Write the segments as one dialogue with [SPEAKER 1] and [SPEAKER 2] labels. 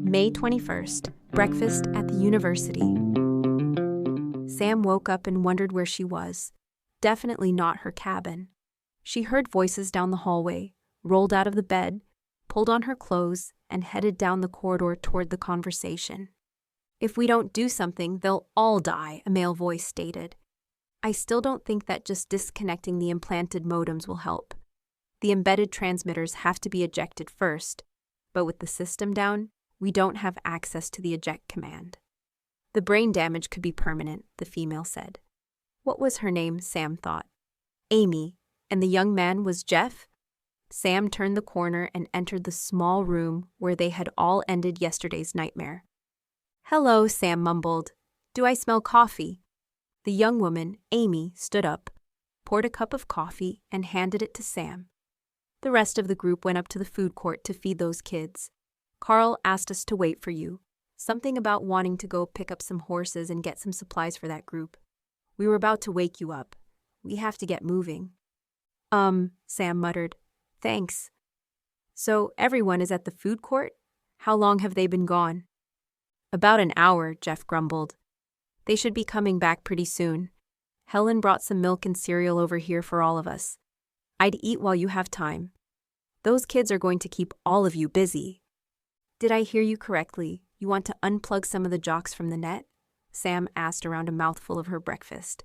[SPEAKER 1] May 21st, breakfast at the university. Sam woke up and wondered where she was. Definitely not her cabin. She heard voices down the hallway, rolled out of the bed, pulled on her clothes, and headed down the corridor toward the conversation. "If we don't do something, they'll all die," a male voice stated. "I still don't think that just disconnecting the implanted modems will help. The embedded transmitters have to be ejected first, but with the system down, we don't have access to the eject command." "The brain damage could be permanent," the female said. What was her name, Sam thought. Amy, and the young man was Geoff? Sam turned the corner and entered the small room where they had all ended yesterday's nightmare. "Hello," Sam mumbled. "Do I smell coffee?" The young woman, Amy, stood up, poured a cup of coffee, and handed it to Sam. The rest of the group went up to the food court to feed those kids. "Carl asked us to wait for you. Something about wanting to go pick up some horses and get some supplies for that group. We were about to wake you up. We have to get moving." Sam muttered. "Thanks." "So everyone is at the food court? How long have they been gone?" "About an hour," Geoff grumbled. "They should be coming back pretty soon. Helen brought some milk and cereal over here for all of us. I'd eat while you have time. Those kids are going to keep all of you busy." "Did I hear you correctly? You want to unplug some of the jocks from the net?" Sam asked around a mouthful of her breakfast.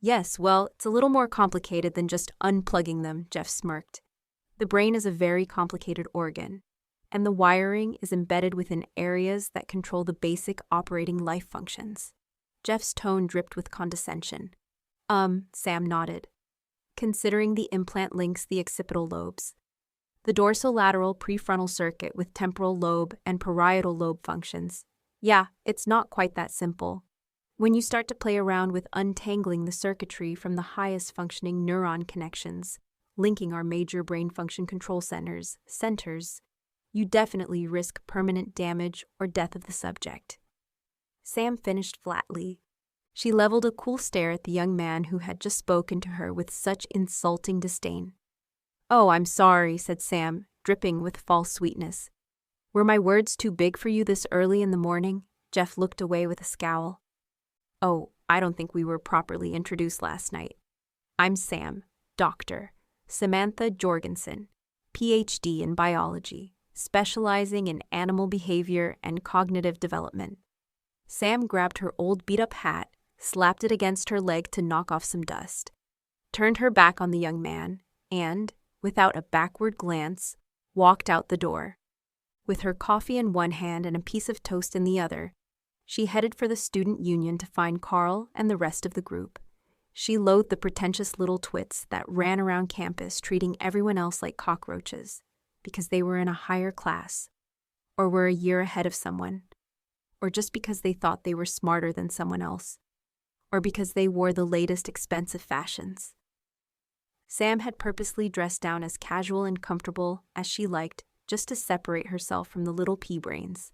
[SPEAKER 1] "Yes, well, it's a little more complicated than just unplugging them," Geoff smirked. "The brain is a very complicated organ, and the wiring is embedded within areas that control the basic operating life functions." Geoff's tone dripped with condescension. Sam nodded. "Considering the implant links the occipital lobes. The dorsolateral prefrontal circuit with temporal lobe and parietal lobe functions. Yeah, it's not quite that simple. When you start to play around with untangling the circuitry from the highest functioning neuron connections, linking our major brain function control centers, you definitely risk permanent damage or death of the subject." Sam finished flatly. She leveled a cool stare at the young man who had just spoken to her with such insulting disdain. "Oh, I'm sorry," said Sam, dripping with false sweetness. "Were my words too big for you this early in the morning?" Geoff looked away with a scowl. "Oh, I don't think we were properly introduced last night. I'm Sam, Dr. Samantha Jorgensen, Ph.D. in biology, specializing in animal behavior and cognitive development." Sam grabbed her old beat-up hat, slapped it against her leg to knock off some dust, turned her back on the young man, and, without a backward glance, walked out the door. With her coffee in one hand and a piece of toast in the other, she headed for the student union to find Carl and the rest of the group. She loathed the pretentious little twits that ran around campus treating everyone else like cockroaches because they were in a higher class, or were a year ahead of someone, or just because they thought they were smarter than someone else, or because they wore the latest expensive fashions. Sam had purposely dressed down as casual and comfortable as she liked just to separate herself from the little pea-brains.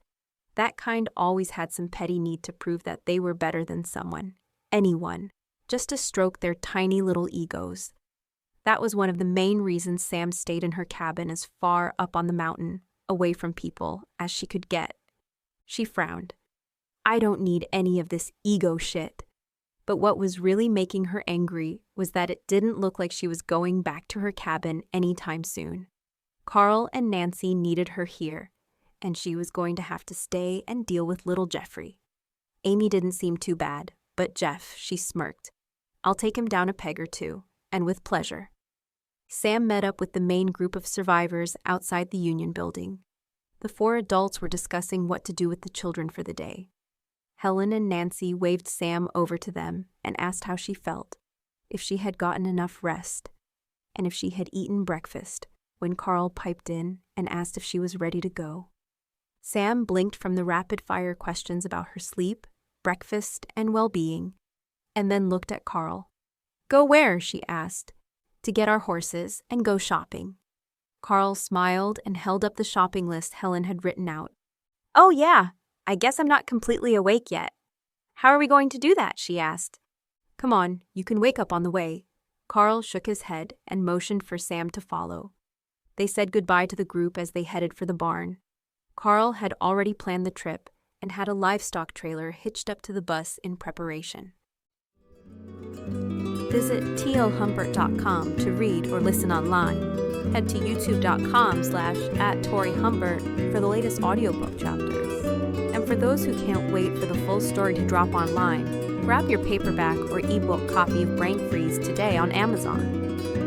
[SPEAKER 1] That kind always had some petty need to prove that they were better than someone, anyone, just to stroke their tiny little egos. That was one of the main reasons Sam stayed in her cabin as far up on the mountain, away from people, as she could get. She frowned. "I don't need any of this ego shit." But what was really making her angry was that it didn't look like she was going back to her cabin anytime soon. Carl and Nancy needed her here, and she was going to have to stay and deal with little Jeffrey. Amy didn't seem too bad, but Geoff, she smirked. "I'll take him down a peg or two, and with pleasure." Sam met up with the main group of survivors outside the union building. The 4 adults were discussing what to do with the children for the day. Helen and Nancy waved Sam over to them and asked how she felt, if she had gotten enough rest, and if she had eaten breakfast, when Carl piped in and asked if she was ready to go. Sam blinked from the rapid-fire questions about her sleep, breakfast, and well-being, and then looked at Carl. "Go where?" she asked. "To get our horses and go shopping." Carl smiled and held up the shopping list Helen had written out. "Oh yeah, I guess I'm not completely awake yet." "How are we going to do that?" she asked. "Come on, you can wake up on the way." Carl shook his head and motioned for Sam to follow. They said goodbye to the group as they headed for the barn. Carl had already planned the trip and had a livestock trailer hitched up to the bus in preparation. Visit tohumbert.com to read or listen online. Head to youtube.com/@TaurieHumbert for the latest audiobook chapters. And for those who can't wait for the full story to drop online, grab your paperback or ebook copy of Brain Freeze today on Amazon.